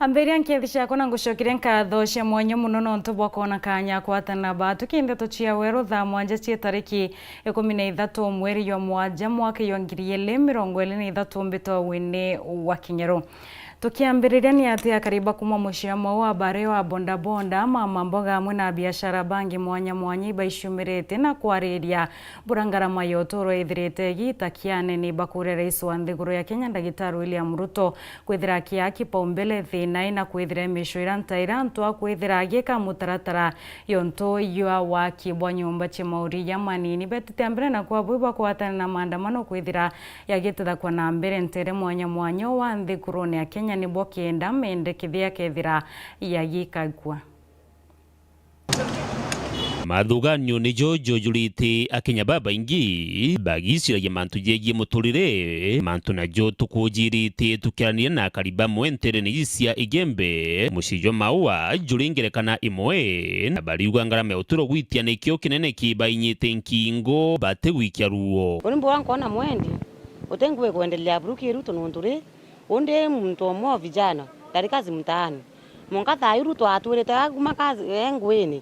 Amberia nkethisha kona ngushokire nkatho cia mwanya muno no ntubwa kona kanya kwatana batu kindeto cia Weru Thaa mwanja cie tariki 13 mweri wa mwanja mwaka 2023 mbito WINNIE wa Kinyaru. Tukiambiriria ni ati akariba kuma muciamo wa bare wa bonda bonda mama mboga amwe na biashara bangi mwanya mwanya ibaishumirite na kwariria burangarama yotoro ithirite gitakiane ni bakure rais wa nthiguru ya Kenya Ndagitari William Ruto kwithira kia kipaumbele thina na kwithira mishoira ntaira ntwa kwithira gika mutaratara yonto yua wa kibwa nyumba cia mauri ya manini betitembere na kwa bwiba kwatana na maandamano kwithira yagitetha kwa na mbere ntere mwanya mwanya wa nthiguru ya Kenya ni bokienda mende kithia kethira yagikagwa mathuganio ni jojo jurite akenya baba ingi bagisiragia mantu yegie muturire mantu najo tukujirite tukiranire na kariba mwentere ni cia igembe mushijo maua juringerekana imwe na bariuga ngarame uturo gwitia nikio kinene kibainyite nkingo bategwikia ruo ulimbo wangu na mwendi utengwe kuendelea buruki Ruto nundure onde mtu mwa vijana dari kazi mtaani mongata Ruto atwirete aguma kazi engweni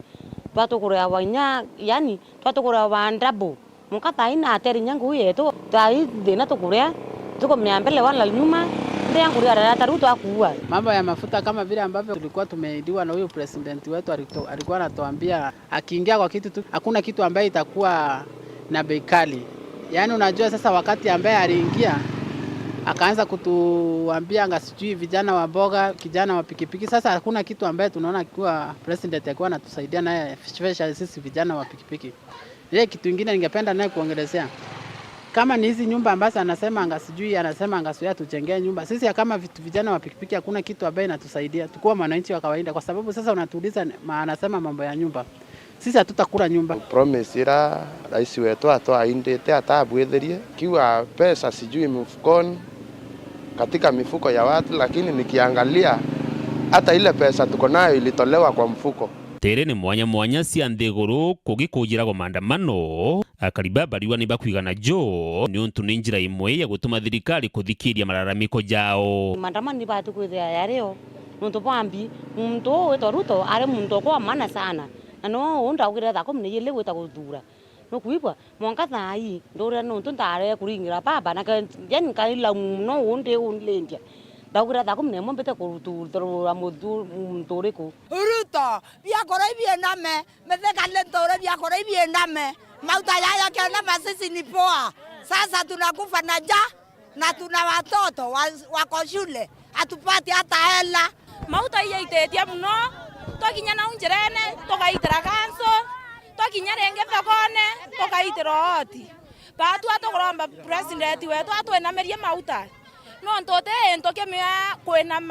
twatokora wanya yani twatokora wandabu mongata ina ateri nyangu yetu tai dena tokurea tuko miambele wala nyuma ndio yangu ya Ruto akuua mambo ya mafuta kama vile ambavyo tulikuwa tumeidiwa na huyo president wetu alikuwa anatuambia akiingia kwa kitu tu hakuna kitu ambaye itakuwa na bei kali. Yani unajua sasa wakati ambaye aliingia akaanza kutuambia ngasijui vijana wa mboga, kijana wa pikipiki. Sasa hakuna kitu ambaye tunaona kwa president alikuwa anatusaidia naye especially sisi vijana wa pikipiki. Ile kitu kingine ningependa naye kuongelezea. Kama ni hizi nyumba ambazo anasema angasuia tujengee nyumba. Sisi kama vijana wa pikipiki hakuna kitu ambaye inatusaidia. Tukua wananchi wa kawaida kwa sababu sasa unatuuliza anasema mambo ya nyumba. Sisi hatutakula nyumba. Promise ira rais wetu atoa indete atabwetherie kiwa pesa sijui mfukoni katika mifuko ya watu, lakini nikiangalia hata ile pesa tuko nayo ilitolewa kwa mfuko. Tere ni mwanya mwanya cia nthiguru kugikujira kwa maandamano akariba bariwa ni bakwigana jo ni untu ni njira imwe ya gutuma thirikari kuthikiria mararamiko jao. Maandamano ni batu kwithia yareo nuntu bambi muntu wetu Ruto ari muntu kwa maana sana no unda ugira ko mne yele weta kuthura no kuibwa monga thai ndora no ntare kuringira baba na yen kaila no unde unlendia ndagira ko mne mombete kuthura mutore ko Ruto bia kora ibiendame metheka lentore bia kora ibiendame mauta yaya kiona masisi ni poa sasa tunakufa na njaa na tuna watoto wako shule atupati hata hela mauta yeitetia mno tokinya na unjerene tokaitira kanso tokinya renge thokone tokaitira oti batu atokoromba president wetu atwenamerie mauta no ntote ntokemea kwena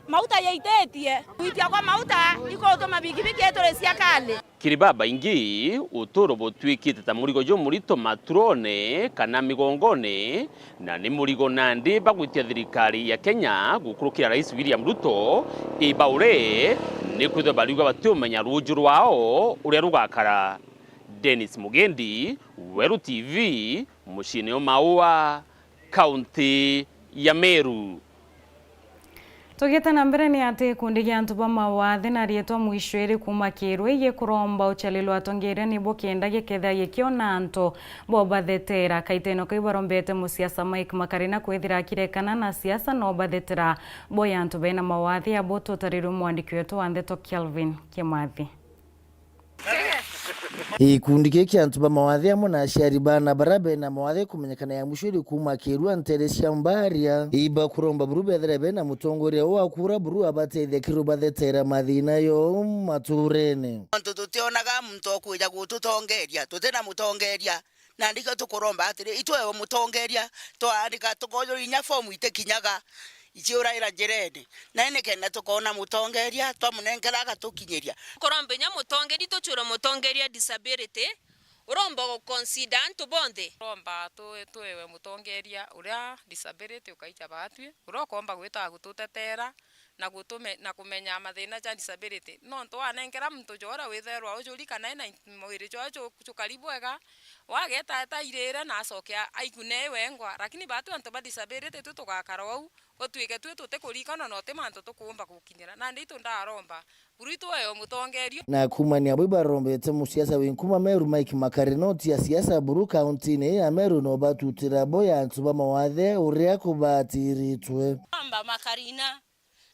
mauta yeitetie kuitia kwa mauta iko utoma bigibigi etore cia kale kiribaba ingi uturo botwikite ta murigo jo murito matrone kana migongone na ni murigo nandi bagwitia thirikari ya Kenya gukurukira rais William Ruto ibaure ni kwitha bariuga batumenya ruju rwao uria rugakara. Dennis Mugendi, Weru TV, mushine o Maua, kaunti ya Meru. Tugeta na mbere ni ati kundi gia antu ba mawathe na rietwa mwishwere kuma kirwe ye kuromba uchalilo atongere ni bokenda geketha yekiona anto bobathetera kaiteno kaibarombete musiasa Mike Makarina kwithira kirekana na siasa no bathetera boya antu bena mawathe aboto tariru mwandiki wetu wa Nteto Kelvin Kimathi. Ikundi giki antu ba mawathe amo na aciari bana barabe na mawathe kumenyekana ya mushuri kuma kirwa ntere cia mbaria iba kuromba buru bethere na mutongoria wa kura buru abateithia kiruba thetera mathina yo maturene antu tutionaga muntu okuja gututongeria tutena mutongeria na ndika tukuromba atire itwewe mutongeria twandika tukoyo inya fomu itekinyaga ichiura ira jerede na ene kenda tukona mutongeria twamunengeraga tukinyeria korombe nya mutongeri tuchura mutongeria disability uromba go consider antu bonde uromba twewe mutongeria uria disability ukaicha batwi urokomba gwita gututetera na kumenya mathina ja disability no nto anengera muntu jora witherwa ujuri kana ina mwiri jo chukaribwega wageta ta irire na acokia aikune wengwa lakini batu anto ba disability tu tugakara wau gotwike tu tutekurikana no te manto tukumba gukinyira na ndito ndaromba burito yo mutongerio na kumania bwiba rombete musiasa winkuma Meru Mike Makarinoti ya siasa buru county ne ya Meru no batutira boya ntuba mawathe uria kubatiritwe amba makarina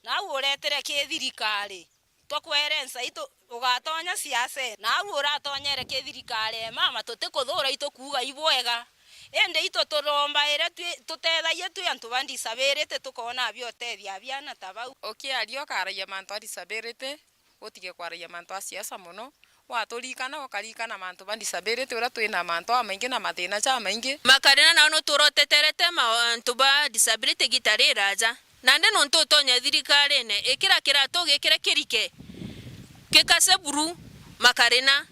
na uretere kithirikari tokwerensa ito ugatonya siasa na uratonyere kithirikari mama tutikuthura ito kuga ibwega ende ito turomba ere tutethaie tu antu ba disability tukona biotethia biana tabau okiario karaia mantu a disability utige kwaraia mantu a siasa muno waturikana ukarikana mantu ba disability ura twina mantu amaingi na mathina ja maingi makarina na no turoteterete mantu ba disability gitarira ja nande no ntutonya thirikari ne ikira kirato gikire kirike kikase buru makarina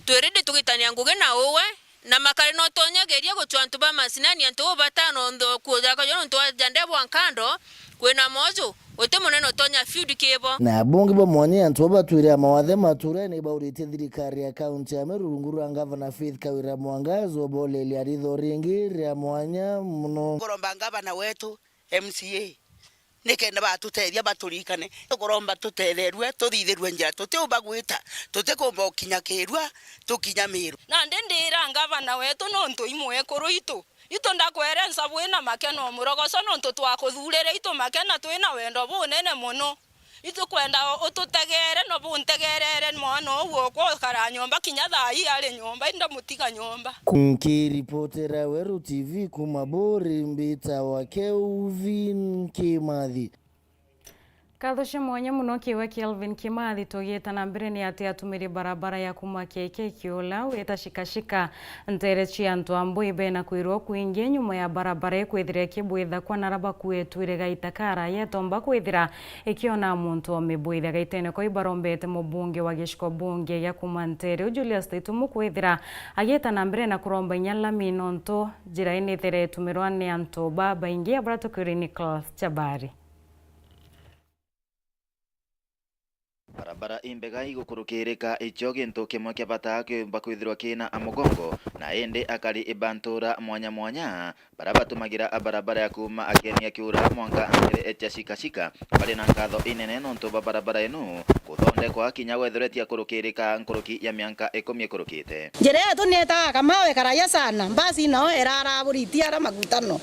twerede tugitania nguge na owe na makarina tonya geria gutwantu ba masinani antu batano ndo kuja ka yono jandebo ankando kwena mojo ote moneno tonya field kebo na bunge bo mwanya antu batwira mawathe mature ne baurite thirikari ya county ya Meru nguru ngavana Faith Kawira Mwangazo bolele aritho ringi ya mwanya muno kuromba ngavana wetu MCA nikenda batutethia baturikane tukuromba tuthetherwe tuthithirwe njira tutiumba gwita tutikumba ukinya kirwa tukinya Meru na ndindira ngavana wetu no ntu imwe kuru itu ndakwerensa bwina makeno murogoso no ntu twakuthurire itu makena twina wendo bunene muno itu kwenda ututegere no buntegerere mwana uwo kwa kara nyomba kinya thai ari nyomba inda mutiga nyomba Nikiripotera Weru TV kumabori mbita wa Kelvin Kimathi Kathoshe mwanya muno kiwa Kelvin Kimathi tugita na mbere ni ati atumiri barabara ya kuma keke kiola weta shikashika ntere chiantu ambuibe na kuirwo kuingia nyuma ya barabara ekwithire kibwitha kwa naraba kuetwire gaitakara yetomba kwithira ikiona muntu omibwitha gaitene ko ibarombete mubunge wa gishiko bunge ya kuma ntere Julius Taitumu kwithira agita na mbere na kuromba nyala minonto jira ini tere tumirwane anto baba ingia brato clinical chabari barabara imbega igukurukirika icho gintu kimwe kia bata bakwithirwa kina amugongo na ende akari ibantura mwanya barabatumagira barabara ya kuma akenia kiura mwanka ngere etashika bali na nkatho inene nonto barabara enu kuthonde kwa kinya wetheretia kurukirika nkuruki ya mianka 10 kurukite njere yetu neta kamawe karaya sana basi nao erara buritia ara magutano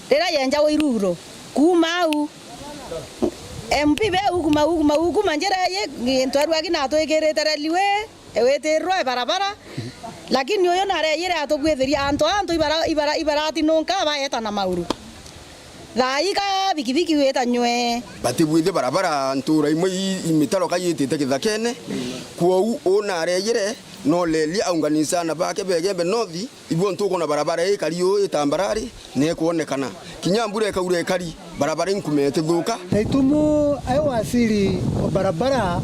rera yenja wiruro kumau MP be uguma njera ye ntwarwa kina twegerete liwe eweterwa barabara lakini oyo nare yire atogwetheria anto ibarati nonka baeta na mauru laika bikibiki weta nywe batibwithe barabara ntura imwe imitaro kayitite kithakene kuo onare yire no leli aunganisana bake begembe nothi ibwo ntuko na barabara ikariyo itambarari ne kuonekana kinyambure kaure kari barabara inkumete thuka Taitumu ayo wasiri barabara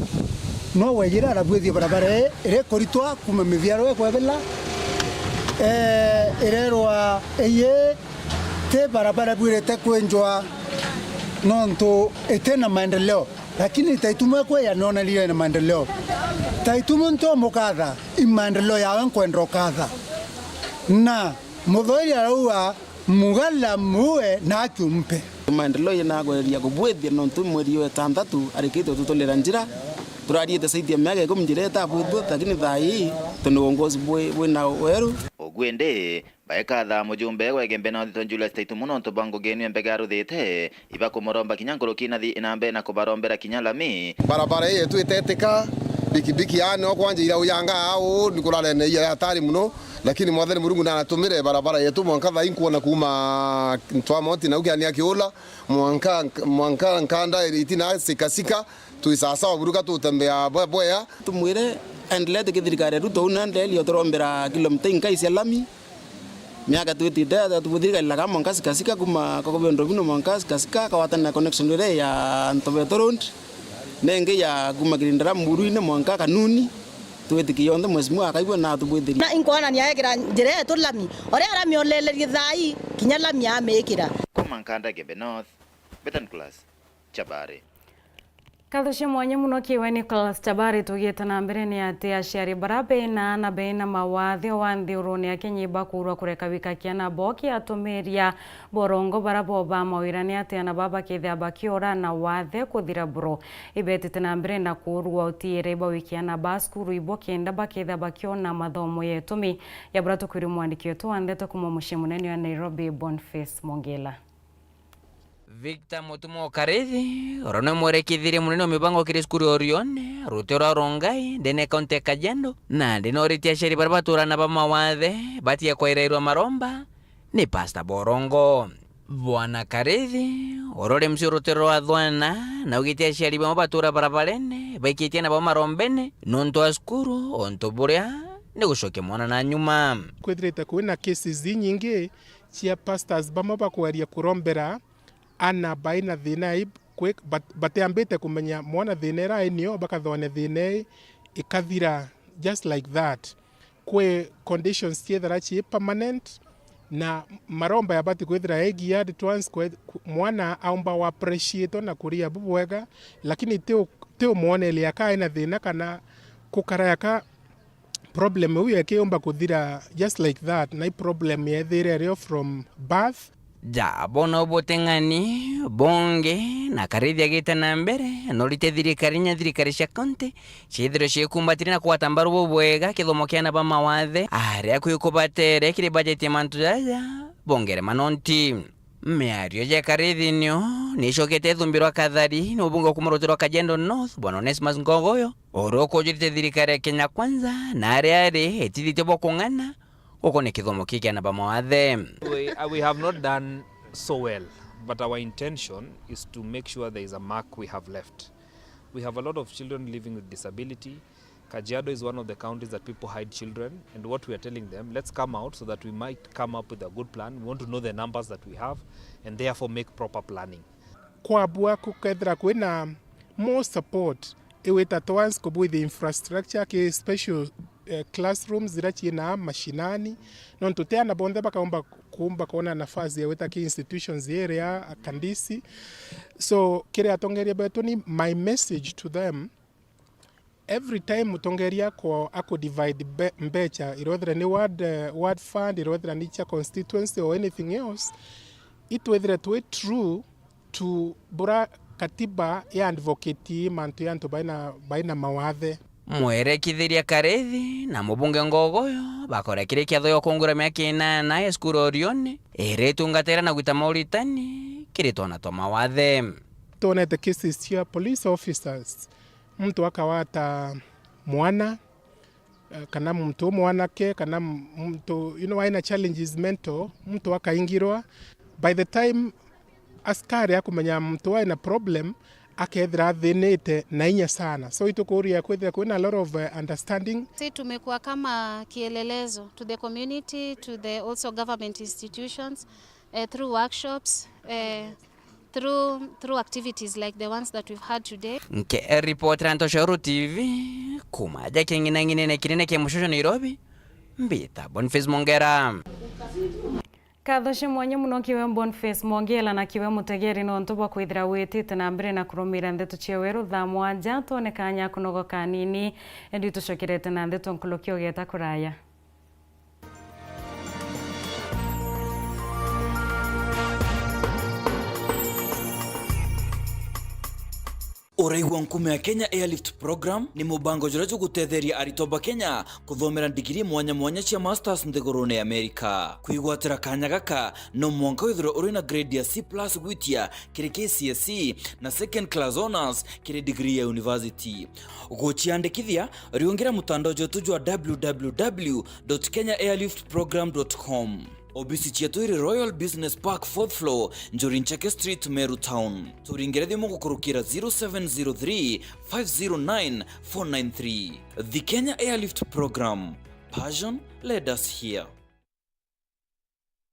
no wejira arabwethi barabara ire koritwa kuma mivyaro kwebela irerwa eye te barabara bwirete kwenjwa nonto etena maendeleo lakini Taitumu kwa yanona lile na maendeleo Taitumu nto mukatha imaendeleo yawe nkwenda ukatha na muthoiri arauga mugala muwe na kiumpe maendeleo yanagweria kubwethia nonto mweri wa 6 arikito tutolera njira turariete saidia miaka kumjireta bwithu lakini thai tunongozi bwe na Weru ogwende baekatha mujumbe wegembe na thito Julius Taitumu nonto bango genu mbega ruthite iba kumoromba kinyankoro kinathi inambe na kubarombera kinyalami barabara yetu itetika bikibiki ano kwanje ira uyanga au nikulale ne ya hatari muno lakini mwathani Murungu na anatumire barabara yetu mwanka tha inkuona kuma ntwamoti na ukiania kiula mwanka nkanda iritina sikasika tuisasa waburuka tutembea boya tumwire endelete kithirikari ruto unandeli otorombera kilomita inkaisi lami miaka twitida tubuthirika ilaga mwanka kasika kuma kokobendo bino mwanka kasika kawatana connection ile ya Nteto road nenge ya kuma kirindara muruine mwanka kanuni twetikiyonthe mwesimu akaibwa na tubwithiri na inkwana ni agira njere yetu lami ore arami olelerie thai kinya lami amekira kuma nkanda gebe north betan class Chabare. Kathushe mwanya muno kiwe Nicholas Chabari tugite na mbere ni ati aciari barabe na beina mawathe wa nthuruni akinyiba kurwa kureka wikakia na boki atumiria borongo barabo ba mawirani ati ana baba kithe abakiora na wathe kuthira bro ibetite na mbere na kurwa utiire ba wikiana baskuru ibo kenda bakithe abakiona mathomo yetumi ya brato kwiri mwandiki wetu wa Nteto kuma mushimuneni wa Nairobi Boniface Mongela. Victor Mutumo Karethi orone mwerekithire munene wa mibango kiri skuru Orione rutero rongai ndene kaunti Kajiado na ndinoritia sheri barabaturana ba mawathe batia kwairairwa maromba ni Pastor Borongo. Bwana Karethi orore msi rutero wa Thwana na ugitia sheri babatura barabarene baikitia na ba marombene nonto askuru onto buria ni gushoke mwana na nyuma kwithirite kwina cases nyingi cia pastors bamwe bakwaria kurombera ana baina thina bateambite kumenya mwana thina era enio bakathone thina ikathira just like that kwe conditions ciethera ci permanent na maromba ya bati kwethira geared towards mwana aumba wa appreciate na kuria bubwega lakini teo muone ile akaina thina kana kukarayaka problem uye keomba kuthira just like that na problem yethire from birth. Ja bona obotengani bonge na Karethi agita na mbere norite thirikari cia kaunti cithiro cikumbatire na kwatambaru bubwega kithomo kiana ba mawathe aria kwikubatere kiri budget ya mantu jaja bongere manonti miario ja Karethi nio nishokete thumbirwa kathari no bungo kumarotero Kajiado North bwana Onesmus Ngogoyo oroko jirite thirikari ya Kenya Kwanza na aria etithite bokungana We have not done so well, but our intention is to make sure there is a mark we have left. We have a lot of children living with disability. Kajiado is one of the counties that people hide children, and what we are telling them, let's come out so that we might come up with a good plan. We want to know the numbers that we have and therefore make proper planning. Kwa bua kukethra kwina more support iweta towards kubui the infrastructure ke special classrooms zirachi na mashinani non tuteana bonde bakaomba kuumba kuona nafasi ya weta ki institutions area akandisi so kile atongeria beto ni my message to them every time mutongeria ko ako divide mbecha irodhra ni word fund irodhra ni cha constituency or anything else it whether to true to bura katiba ya advocate mantu yanto baina mawathe mwerekithiria Karethi na mubunge Ngogoyo bakorekire kiatho yo kongura miaka 8 ya skuru Orione iretungatira na gwita mauritani kiritona to mawathe tonete cases cia police officers mtu akawata mwana kana mtu mwanake kana mtu aina challenges mental mtu akaingirwa by the time askari akumenya mtu aina problem akethira thinite na inya sana so itukuria kwethira kwina a lot of understanding. Sisi tumekuwa kama kielelezo to the community, to the also government institutions through workshops through activities like the ones that we've had today. Nke reporter Nteto TV kumaja kingine na kirene ke mushosho Nairobi mbita Boniface Mongera. Kathoshe mwanya muno kiwe Boniface Mongela na kiwe mutegeri no ntubwa kwithira witite na mbere na kurumira Nteto cia Weru Thaa mwanja tonekanya kunogo kanini endi tucokerete na Nteto nkulukio geta kuraya. Uraigwa nkume ya Kenya Airlift Program ni mubango jurajo gutetheria aritoba Kenya kuthomera digiri mwanya cia masters nthigurune Amerika. Kuigwatira kanya gaka no mwanka withiro uri na grade ya C+ gwitia kiri KCSE na second class honors kiri degree ya university. Guchiandikithia riungira mutandao jotu wa www.kenyaairliftprogram.com. Obisi chetu iri Royal Business Park 4th floor Njuri Ncheke Street, Meru Town. Turingere thimo gukurukira 0703 509 493. The Kenya Airlift Program. Passion led us here.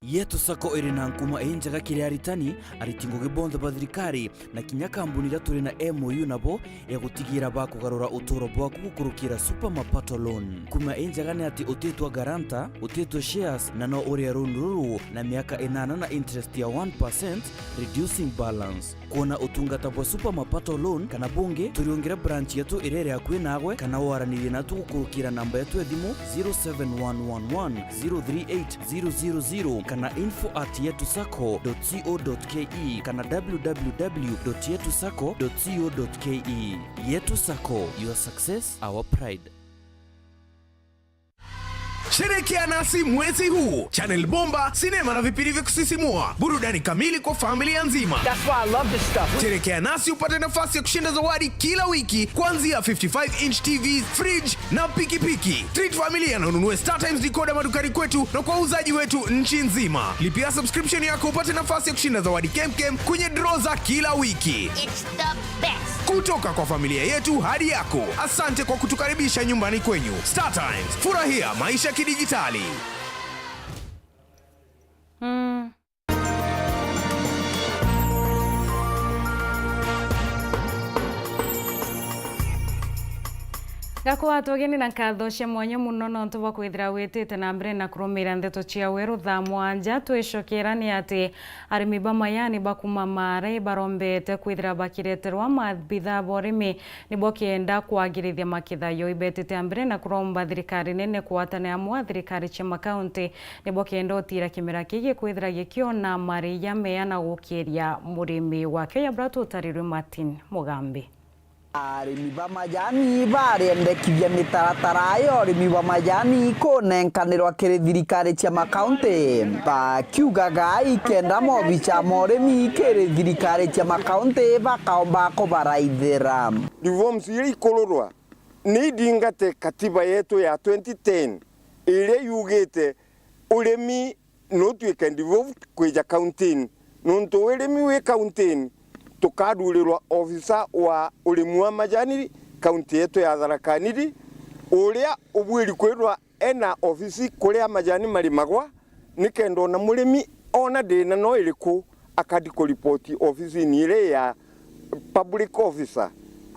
Yetu Sacco iri na nkuma enjaga kiri aritani aritingo gibonde bathirikari na kinya kambuni ira turi na MOU nabo ya gutigira bakugarura uturo bwaku gukurukira super mapato loan. Kuma enjaga ni ati utetwa garanta, utetwa shares na no uri ruru na miaka 8 na interest ya 1% reducing balance. Kuona utungata bwa super mapato loan kana bunge turiongera branch yetu irere akwe nagwe kana waraniri na tugukurukira namba yetu edimu 0711038000 kana info@yetusacco.co.ke kana www.yetusacco.co.ke. Yetu Sacco, your success, our pride. Sherekea nasi mwezi huu. Channel bomba, sinema na vipindi vya kusisimua. Burudani kamili kwa familia nzima. That's why I love this stuff. Sherekea nasi upate nafasi ya kushinda zawadi kila wiki kuanzia 55-inch TVs, fridge na pikipiki. Treat familia na ununue StarTimes decoder madukani kwetu na kwa uzaji wetu nchi nzima. Lipia subscription yako upate nafasi ya kushinda zawadi kemkem kwenye draw za kila wiki. It's the best. Kutoka kwa familia yetu hadi yako. Asante kwa kutukaribisha nyumbani kwenyu. StarTimes, furahia maisha kidijitali. Gakuwa tugeni na nkatho cia mwanya muno no ntuba kwithira witite na mbere na kurumira Nteto cia Weru Thaa mwanja twicokera ni ati arimi bamayani bakuma mare barombete kwithira bakireterwa mabitha borimi nibo kienda kwagirithia makithayo ibetete mbere na kuromba thirikari nene kuatana amwe thirikari cia makaunti nibo kienda utira kimera kigi kwithira gikiona mari ya meana gukiria murimi wake ya bratu tarirwe Martin Mugambi. Arimi bamajani barendekithia mitaratara ya arimi bamajani kunenkanirwa kiri thirikari cia makaunti bakiugaga ikenda mobicha morimi kiri thirikari cia makaunti bakaomba kubaraithira reforms iria ikururwa ni ndingate katiba yetu ya 2010 iria yugite urimi no tuike devolved kwija county nonto urimi wi county tukadurirwa ofisa wa urimi wa majani kaunti yetu ya Thaa uria ubwiri kwirwa ena ofisi kuria majani marimagwa nikendo na murimi ona ndina no iriku akadiko report ofisi ni ile ya public officer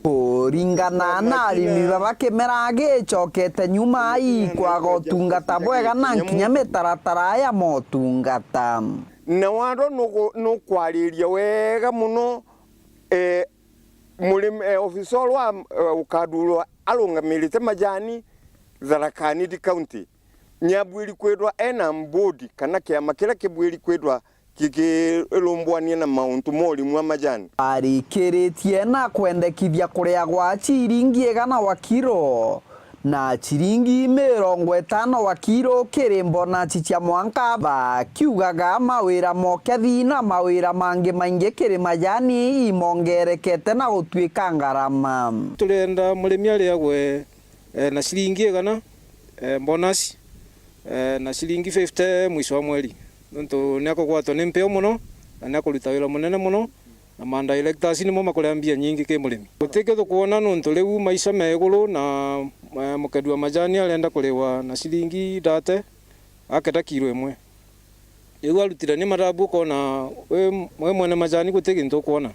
kuringana na arimi babakimera gicokete nyuma ikwaga utungata bwega na nkinya mitaratara ya motungata na waro no kwariria wega muno murimi officer wa ukadurwa alungamirite majani Thaa county nyabwiri kwedwa ena mbodi kana kiama kira kibwiri kwedwa kikilumbwania na mauntu mori mwa majani arikiritie na kwendekithia kuria gwa chiringi 100 wa kiro na chiringi 50 wa kiro kirimbo na chicha mwanka bakiugaga mawira moke thina mawira mangi maingi kiri majani imongerekete na gutwika ngarama turenda murimi ariagwe na chiringi 100 bonus na chiringi 50 mwisho wa mweri nonto niako gwatwo ni mpeo muno na niako ruta wira munene muno na manda electors ni mo makorea mbia nyingi ke murimi gutiketho kuona nonto riu maisha meguru na mukedwa majani arenda kurewa na chiringi date aketa kilo imwe igu arutira ni marabu kona we mwene majani gutiginto kuona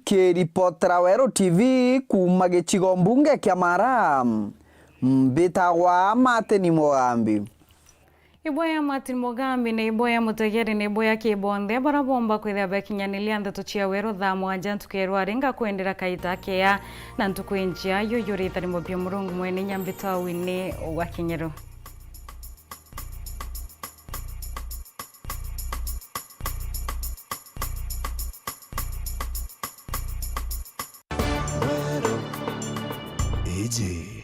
kiripotera Weru TV kuma gicigo mbunge kia Mara mbitagwa Martin Mugambi. Iboya Martin Mugambi na iboya mutegeri na iboya kibonde barabomba kwithia bekinyanilia Nteto cia Weru Thaa mwanja ntukerwa aringa kwendera kaita kea na ntukwinjia URETERI mubio murungu mwene nyambita WINNIE wa Kinyeru. Weru, easy.